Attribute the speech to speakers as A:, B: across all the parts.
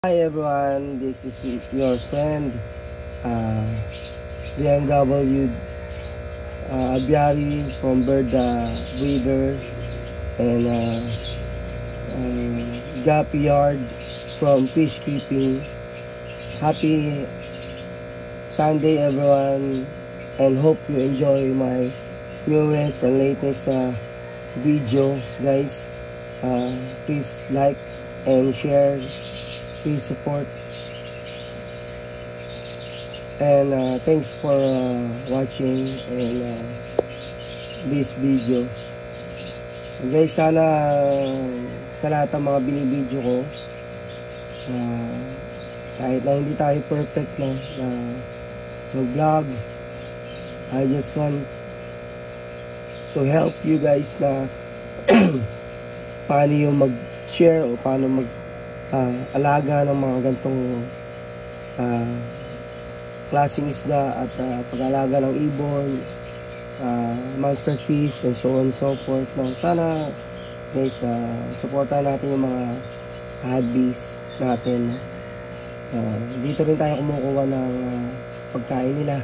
A: Hi everyone, this is your friend DMW Abiari from Bird Breeder and Gappy Yard from Fish Keeping. Happy Sunday everyone, and hope you enjoy my newest and latest video guys. Please like and share. Please support, and thanks for watching and this video. And guys, sana sa lahat ng mga binibideo ko, kahit na hindi tayo perfect na mag-vlog, I just want to help you guys na paano yung mag-share o paano alaga ng mga gantong klaseng isda at pag-alaga ng ibon, monster fish and so on and so forth. Sana guys, supportan natin yung mga hobbies natin. Dito rin tayo kumukuha ng pagkain nila.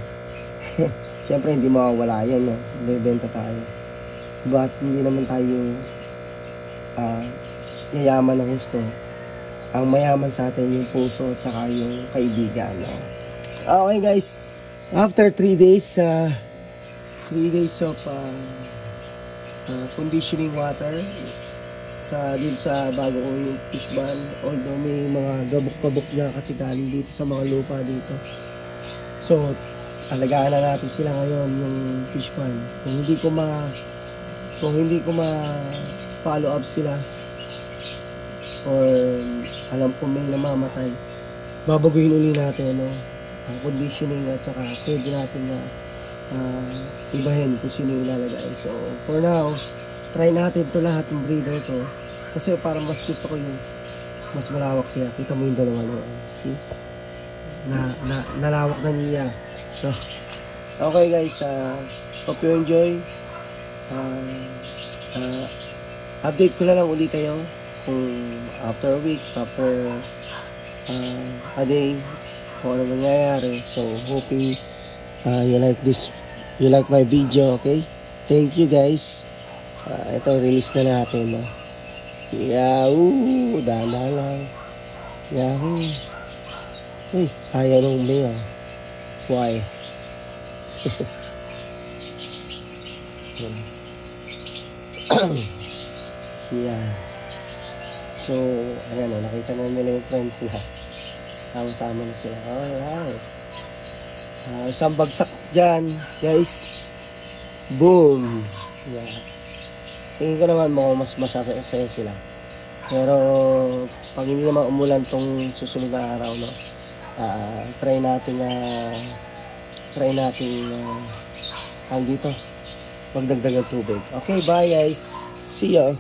A: Siyempre hindi mawawala yan, bebenta tayo, but hindi naman tayo yayaman ng gusto. Ang mayaman sa atin yung puso at saka yung kaibigan. Okay guys, after 3 days of conditioning water dito sa bago kong fish pond, although may mga gabok-gabok na kasi galing dito sa mga lupa dito, so alagaan na natin sila ngayon yung fish pond. Kung hindi ko ma follow up sila, or alam ko may namamatay, babaguhin uli natin ang conditioning at saka pwede natin na ibahin kung sino yung ilalagay. So for now, try natin to lahat ng breeder to, kasi parang mas gusto ko yung mas malawak siya. Kita mo yung dalawa no? See? Nalawak na niya. So okay guys, hope you enjoy. Update ko na lang ulit kayo kung after a week, after a day, kung ano nangyayari. So hoping you like my video. Okay, thank you guys. Ito release na natin, Yahoo! Dala lang. Yahoo! Uy, ayaw nung mail. Why? Yeah. So, ayan nakita na nila yung friends nila. Sama-sama na sila. Alright. Isang bagsak dyan, guys. Boom! Yeah. Tingin ko naman mas masasaya sila. Pero, pag hindi naman umulan tong susunod na araw, try natin dito magdagdag ng tubig. Okay, bye guys. See ya.